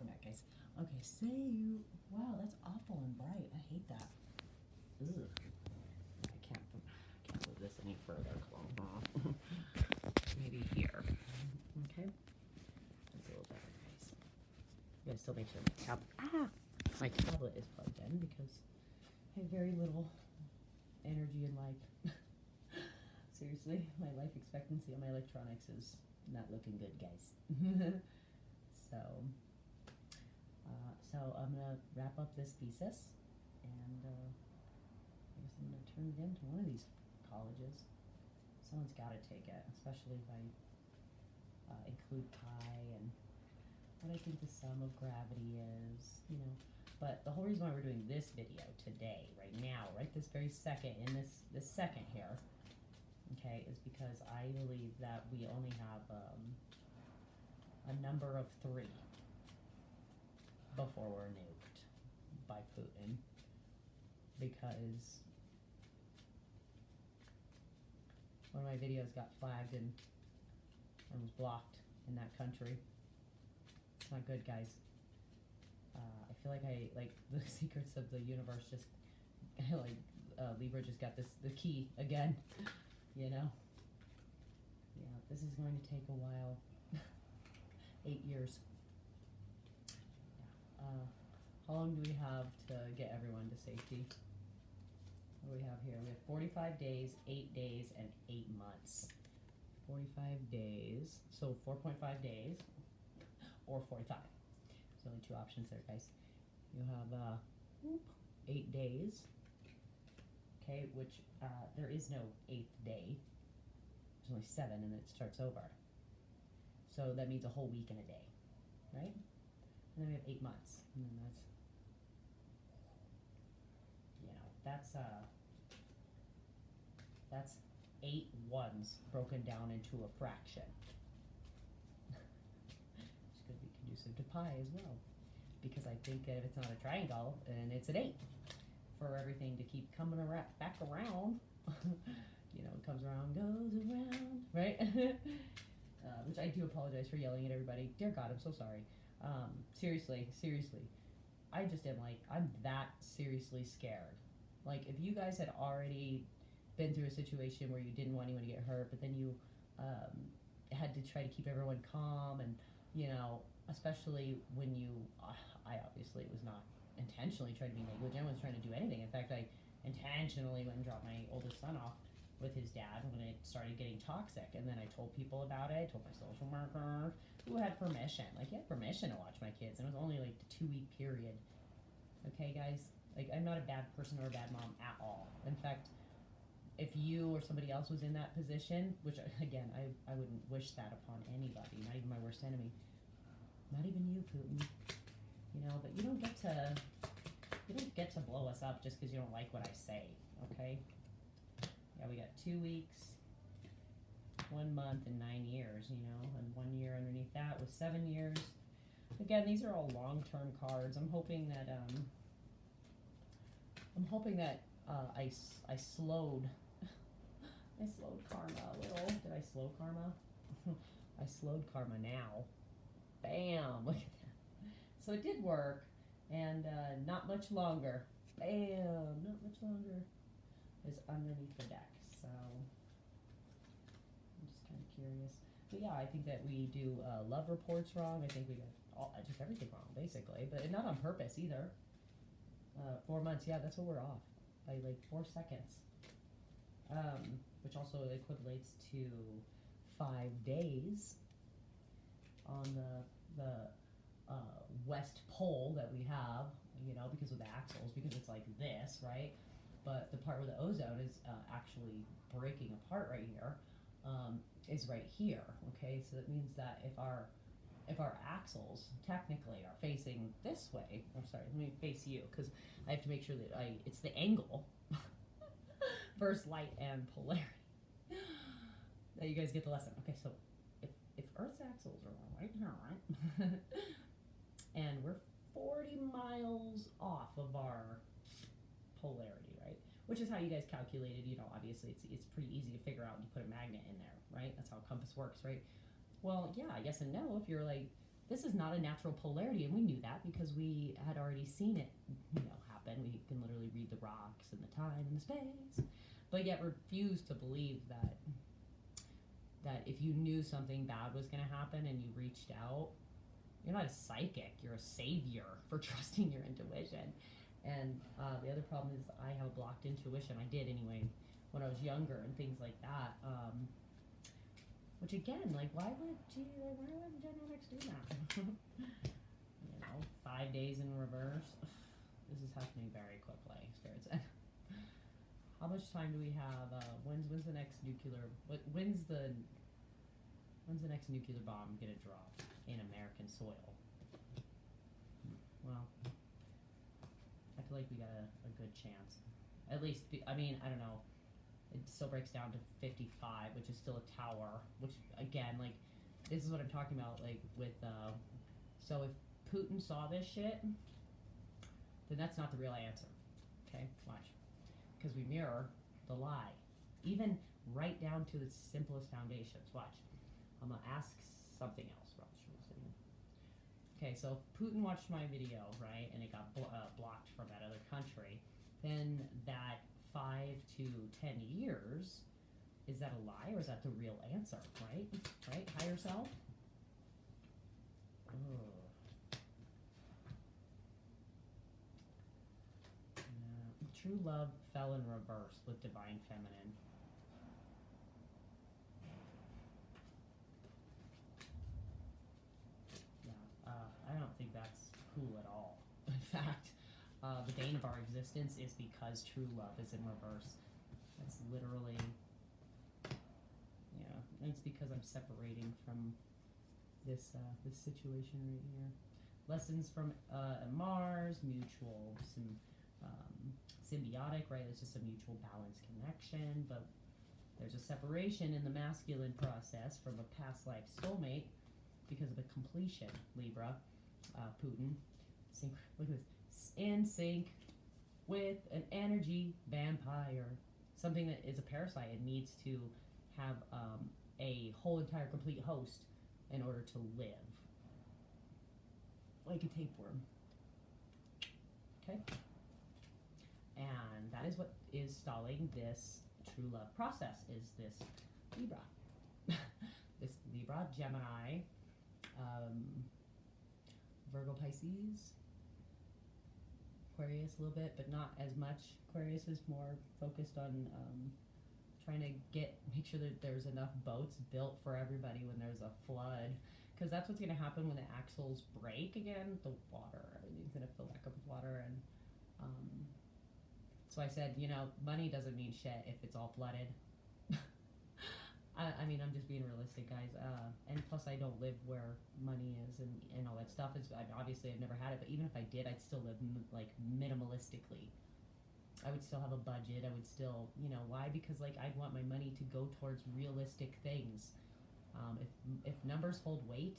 welcome back, guys. Okay, say you. Wow, that's awful and bright. I hate that. Ugh. I can't move this any further. Maybe here. Okay. That's a little better, guys. You gotta still make sure my tablet is plugged in because I have very little energy in life. Seriously, my life expectancy on my electronics is not looking good, guys. So I'm gonna wrap up this thesis, and I guess I'm gonna turn it into one of these colleges. Someone's got to take it, especially if I include pi and what I think the sum of gravity is, you know. But the whole reason why we're doing this video today, right now, right this very second, in this second here, okay, is because I believe that we only have a number of 3 before we're nuked by Putin, because one of my videos got flagged and was blocked in that country. It's not good, guys. I feel like the secrets of the universe just Libra just got the key again, you know. Yeah, this is going to take a while. 8 years. Yeah. How long do we have to get everyone to safety? What do we have here? We have 45 days, 8 days, and 8 months. 45 days, so 4.5 days, or 45. There's only 2 options there, guys. You have 8 days, okay, which there is no 8th day. There's only 7, and then it starts over. So that means a whole week and a day, right? And then we have 8 months, and then that's, you know, that's 8 ones broken down into a fraction. It's going to be conducive to pi as well, because I think if it's not a triangle, and it's an 8, for everything to keep coming back around. You know, it comes around, goes around, right? Which I do apologize for yelling at everybody. Dear God, I'm so sorry. Seriously, I just am I'm that seriously scared. Like, if you guys had already been through a situation where you didn't want anyone to get hurt, but then you had to try to keep everyone calm, and, you know, especially when you, I obviously was not intentionally trying to be negligent. I wasn't trying to do anything. In fact, I intentionally went and dropped my oldest son off with his dad when it started getting toxic, and then I told people about it. I told my social worker, who had permission. Like, he had permission to watch my kids, and it was only like the 2-week period. Okay, guys? Like, I'm not a bad person or a bad mom at all. In fact, if you or somebody else was in that position, which, again, I wouldn't wish that upon anybody, not even my worst enemy. Not even you, Putin. You know, but you don't get to blow us up just because you don't like what I say, okay? Yeah, we got 2 weeks, 1 month, and 9 years, you know, and 1 year underneath that was 7 years. Again, these are all long-term cards. I'm hoping that I slowed karma a little. Did I slow karma? I slowed karma now. Bam! Look at that. So it did work, and not much longer. Bam! Not much longer is underneath the deck. So I'm just kind of curious. But yeah, I think that we do love reports wrong. I think we got just everything wrong, basically. But not on purpose either. 4 months, yeah, that's what we're off by like 4 seconds. Which also equivalates to 5 days on the west pole that we have, you know, because of the axles, because it's like this, right? But the part where the ozone is actually breaking apart right here is right here, okay? So that means that if our axles technically are facing this way, I'm sorry, let me face you, because I have to make sure that it's the angle versus light and polarity. Now you guys get the lesson. Okay, so if Earth's axles are right here, right? And we're 40 miles off of our polarity, right? Which is how you guys calculated, you know, obviously it's pretty easy to figure out. You put a magnet in there, right? That's how a compass works, right? Well, yeah, yes and no. If you're like this is not a natural polarity, and we knew that because we had already seen it, happen. We can literally read the rocks and the time and the space, but yet refuse to believe that if you knew something bad was going to happen and you reached out, you're not a psychic, you're a savior for trusting your intuition. And the other problem is I have a blocked intuition. I did anyway when I was younger and things like that. Which again, like, why would genetics do that? 5 days in reverse. This is happening very quickly, Spirit said. How much time do we have? When's the next nuclear? When's the next nuclear bomb gonna drop in American soil? Well, I feel like we got a good chance. At least, I don't know. It still breaks down to 55, which is still a tower. Which again, like, this is what I'm talking about. Like with, so if Putin saw this shit, then that's not the real answer. Okay, watch. Because we mirror the lie, even right down to the simplest foundations. Watch. I'm gonna ask something else. Okay, so if Putin watched my video, right, and it got blocked from that other country, then that 5 to 10 years, is that a lie or is that the real answer, right? Right, higher self? True love fell in reverse with divine feminine. I don't think that's cool at all. In fact, the bane of our existence is because true love is in reverse. That's literally, and it's because I'm separating from this situation right here. Lessons from Mars, mutual, symbiotic, right? It's just a mutual balance connection, but there's a separation in the masculine process from a past life soulmate because of a completion, Libra. Putin, look at this, in sync with an energy vampire, something that is a parasite. It needs to have a whole entire complete host in order to live, like a tapeworm. Okay, and that is what is stalling this true love process. Is this Libra, this Libra, Gemini. Virgo, Pisces, Aquarius a little bit, but not as much. Aquarius is more focused on trying to make sure that there's enough boats built for everybody when there's a flood, because that's what's going to happen when the axles break again. The water, everything's going to fill back up with water, and so I said, money doesn't mean shit if it's all flooded. I'm just being realistic, guys. And plus, I don't live where money is and all that stuff. Obviously, I've never had it, but even if I did, I'd still live minimalistically. I would still have a budget. I would still, why? Because I'd want my money to go towards realistic things. If numbers hold weight,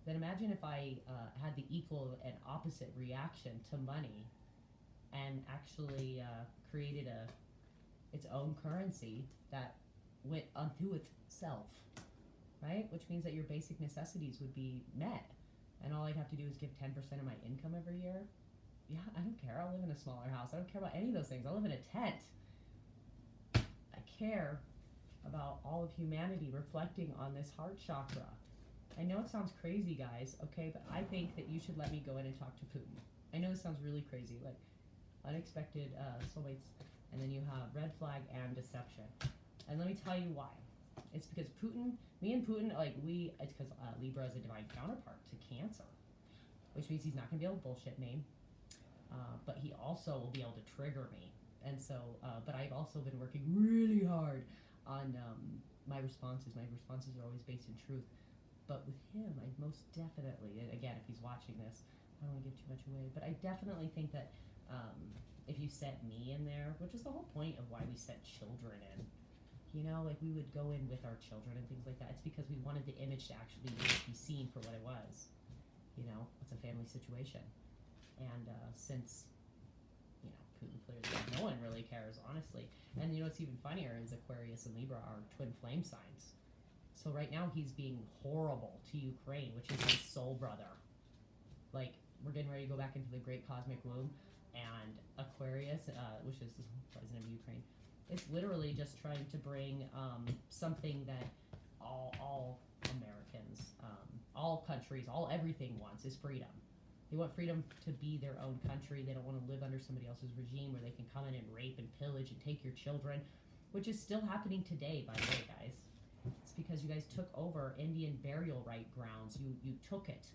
then imagine if I had the equal and opposite reaction to money, and actually created its own currency that went unto itself, right? Which means that your basic necessities would be met, and all I'd have to do is give 10% of my income every year. Yeah, I don't care. I'll live in a smaller house. I don't care about any of those things. I'll live in a tent. I care about all of humanity reflecting on this heart chakra. I know it sounds crazy, guys, okay, but I think that you should let me go in and talk to Putin. I know this sounds really crazy, like unexpected soulmates, and then you have red flag and deception. And let me tell you why. It's because me and Putin, it's because Libra is a divine counterpart to Cancer, which means he's not going to be able to bullshit me, but he also will be able to trigger me. And so, but I've also been working really hard on my responses. My responses are always based in truth. But with him, I most definitely, again, if he's watching this, I don't want to give too much away, but I definitely think that if you set me in there, which is the whole point of why we set children in, we would go in with our children and things like that. It's because we wanted the image to actually be seen for what it was. It's a family situation. And since, Putin clearly, no one really cares, honestly. And what's even funnier is Aquarius and Libra are twin flame signs. So right now he's being horrible to Ukraine, which is his soul brother. Like, we're getting ready to go back into the great cosmic womb, and Aquarius, which is the president of Ukraine, it's literally just trying to bring something that all Americans, all countries, all everything wants is freedom. They want freedom to be their own country. They don't want to live under somebody else's regime where they can come in and rape and pillage and take your children, which is still happening today, by the way, guys. It's because you guys took over Indian burial right grounds. You took it.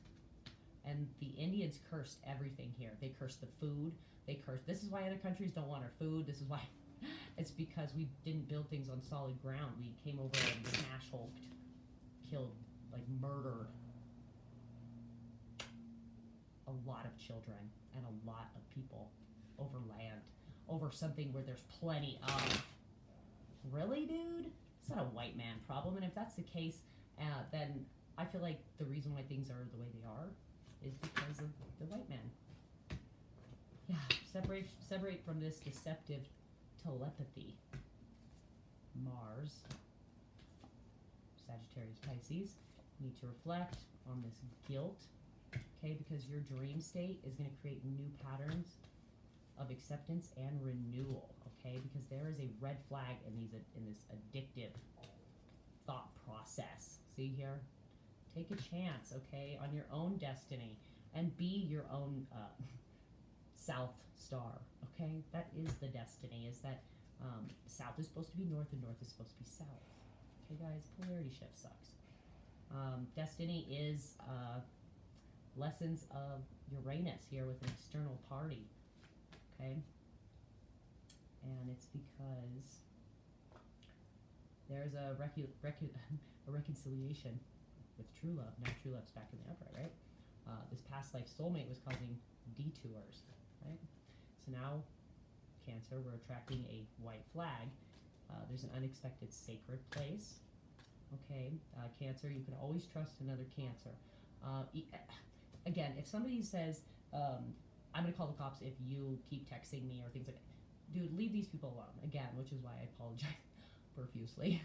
And the Indians cursed everything here. They cursed the food. They cursed. This is why other countries don't want our food. This is why. It's because we didn't build things on solid ground. We came over and smash hulked, killed, like murdered a lot of children and a lot of people over land, over something where there's plenty of. Really, dude? It's not a white man problem. And if that's the case, then I feel like the reason why things are the way they are is because of the white man. Yeah, separate from this deceptive telepathy. Mars, Sagittarius, Pisces, need to reflect on this guilt, okay, because your dream state is going to create new patterns of acceptance and renewal, okay, because there is a red flag in this addictive thought process. See here? Take a chance, okay, on your own destiny and be your own South Star, okay? That is the destiny, is that South is supposed to be North and North is supposed to be South. Okay, guys, polarity shift sucks. Destiny is lessons of Uranus here with an external party, okay? And it's because there's a reconciliation with true love. Now true love's back in the upright, right? This past life soulmate was causing detours, right? So now, Cancer, we're attracting a white flag. There's an unexpected sacred place. Okay, Cancer, you can always trust another Cancer. Again, if somebody says, I'm going to call the cops if you keep texting me or things like that, dude, leave these people alone. Again, which is why I apologize profusely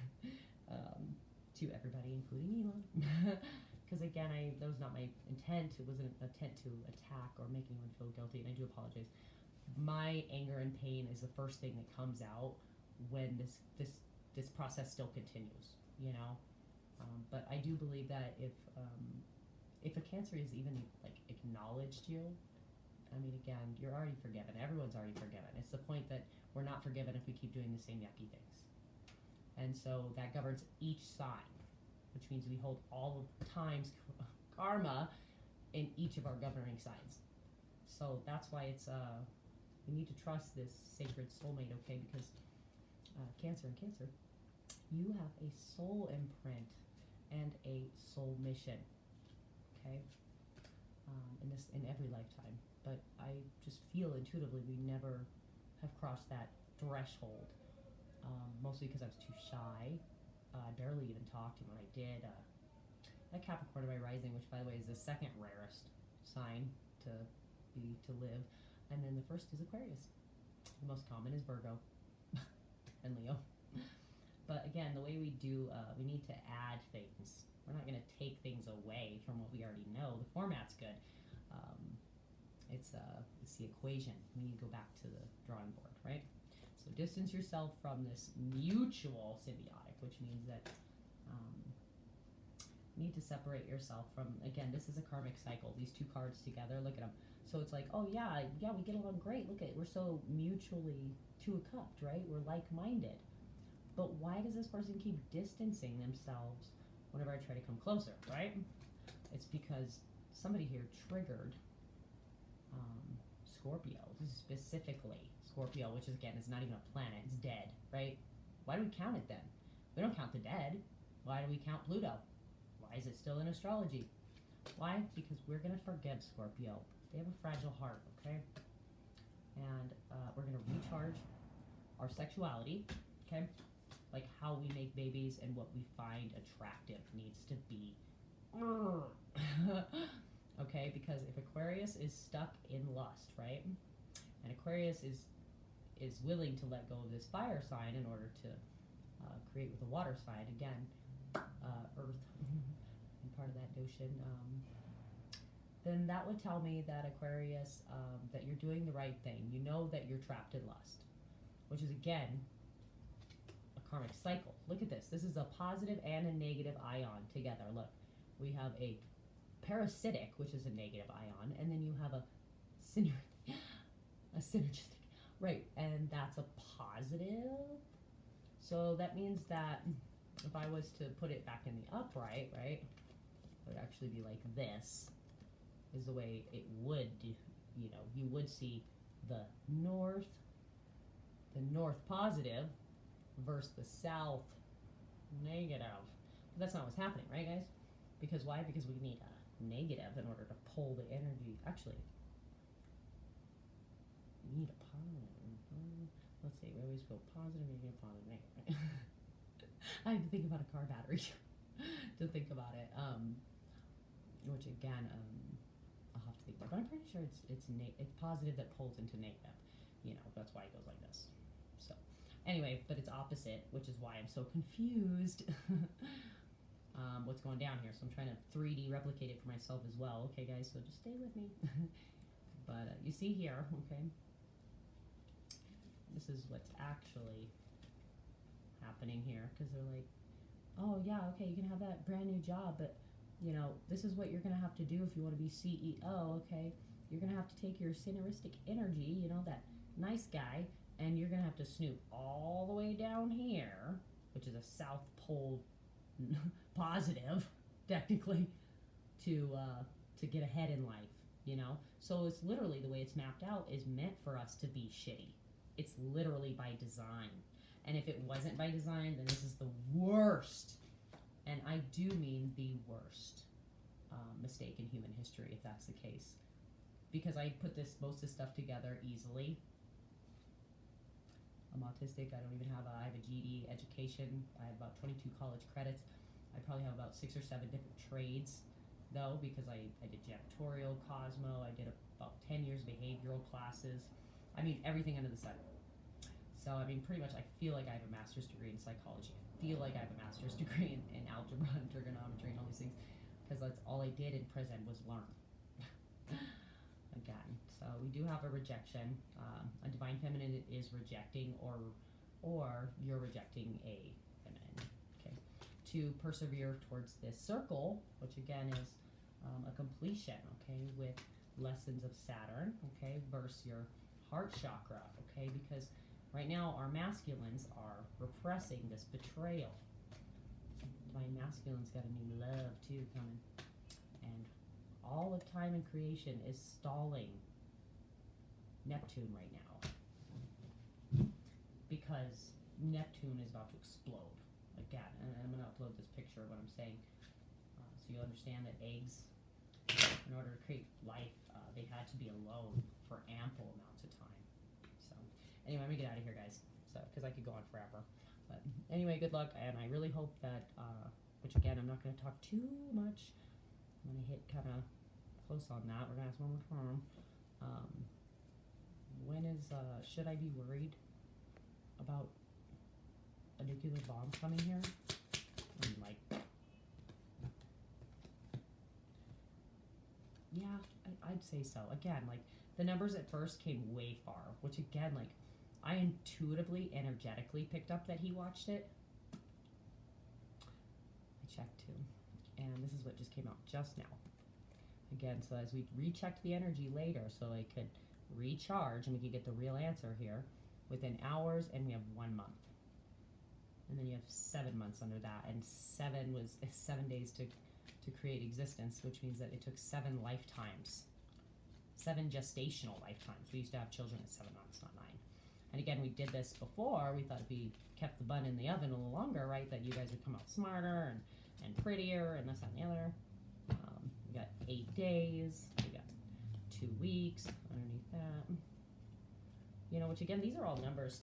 to everybody, including Elon. Because again, that was not my intent. It wasn't an intent to attack or make anyone feel guilty, and I do apologize. My anger and pain is the first thing that comes out when this process still continues, you know. But I do believe that if a Cancer has even like acknowledged you, I mean, again, you're already forgiven. Everyone's already forgiven. It's the point that we're not forgiven if we keep doing the same yucky things. And so that governs each sign, which means we hold all of time's karma in each of our governing signs. So that's why it's we need to trust this sacred soulmate, okay? Because Cancer and Cancer, you have a soul imprint and a soul mission, okay? In every lifetime. But I just feel intuitively we never have crossed that threshold. Mostly because I was too shy. I barely even talked, and when I did, that Capricorn of my rising, which by the way is the second rarest sign to live, and then the first is Aquarius. The most common is Virgo and Leo. But again, the way we do, we need to add things. We're not going to take things away from what we already know. The format's good. It's the equation. We need to go back to the drawing board, right? So distance yourself from this mutual symbiotic, which means that you need to separate yourself from, again, this is a karmic cycle. These two cards together, look at them. So it's like, oh yeah, we get along great. Look at it. We're so mutually two-cupped, right? We're like-minded. But why does this person keep distancing themselves whenever I try to come closer, right? It's because somebody here triggered Scorpio. This is specifically Scorpio, which is, again, is not even a planet. It's dead, right? Why do we count it then? We don't count the dead. Why do we count Pluto? Why is it still in astrology? Why? Because we're going to forgive Scorpio. They have a fragile heart, okay? And we're going to recharge our sexuality, okay? Like how we make babies and what we find attractive needs to be. Okay, because if Aquarius is stuck in lust, right? And Aquarius is willing to let go of this fire sign in order to create with a water sign. Again, Earth and part of that notion, then that would tell me that Aquarius, that you're doing the right thing. You know that you're trapped in lust, which is again a karmic cycle. Look at this. This is a positive and a negative ion together. Look, we have a parasitic, which is a negative ion, and then you have a synergistic, right? And that's a positive. So that means that if I was to put it back in the upright, right, it would actually be like this. Is the way it would, you know, you would see the north positive versus the south negative. But that's not what's happening, right, guys? Because why? Because we need a negative in order to pull the energy. Actually, we need a positive. Let's see, we always go positive, negative, positive, negative, right? I have to think about a car battery to think about it. Which again, I'll have to think about, but I'm pretty sure it's positive that pulls into negative. You know, that's why it goes like this. So, anyway, but it's opposite, which is why I'm so confused. What's going down here? So I'm trying to 3D replicate it for myself as well. Okay, guys, so just stay with me. But you see here, okay, this is what's actually happening here, because they're like, oh yeah, okay, you can have that brand new job, but you know, this is what you're going to have to do if you want to be CEO, okay? You're going to have to take your syneristic energy, you know, that nice guy, and you're going to have to snoop all the way down here, which is a South Pole positive, technically, to get ahead in life, you know? So it's literally, the way it's mapped out is meant for us to be shitty. It's literally by design. And if it wasn't by design, then this is the worst, and I do mean the worst mistake in human history, if that's the case. Because I put most of this stuff together easily. I'm autistic. I have a GED education. I have about 22 college credits. I probably have about 6 or 7 different trades, though, because I did janitorial, Cosmo. I did about 10 years behavioral classes. I mean, everything under the sun. So, I mean, pretty much I feel like I have a master's degree in psychology. I feel like I have a master's degree in algebra and trigonometry and all these things, because that's all I did in prison was learn. Again, so we do have a rejection. A divine feminine is rejecting, or you're rejecting a feminine. Okay, to persevere towards this circle, which again is a completion. Okay, with lessons of Saturn. Okay, versus your heart chakra. Okay, because right now our masculines are repressing this betrayal. Divine masculine's got a new love too coming, and all of time and creation is stalling Neptune right now, because Neptune is about to explode again. And I'm going to upload this picture of what I'm saying, so you'll understand that eggs, in order to create life, they had to be alone for ample amounts of time. So anyway, let me get out of here, guys, because I could go on forever. But anyway, good luck, and I really hope that, which again, I'm not going to talk too much. I'm going to hit kind of close on that. We're going to ask one more time. When is, should I be worried about a nuclear bomb coming here? I mean, like, yeah, I'd say so. Again, like, the numbers at first came way far, which again, like, I intuitively, energetically picked up that he watched it. I checked too. And this is what just came out just now. Again, so as we rechecked the energy later, so I could recharge and we could get the real answer here within hours, and we have 1 month. And then you have 7 months under that, and 7 was 7 days to create existence, which means that it took 7 lifetimes. 7 gestational lifetimes. We used to have children at 7 months, not 9. And again, we did this before. We thought if we kept the bun in the oven a little longer, right, that you guys would come out smarter and prettier and this, that, and the other. We got 8 days. We got 2 weeks underneath that. You know, which again, these are all numbers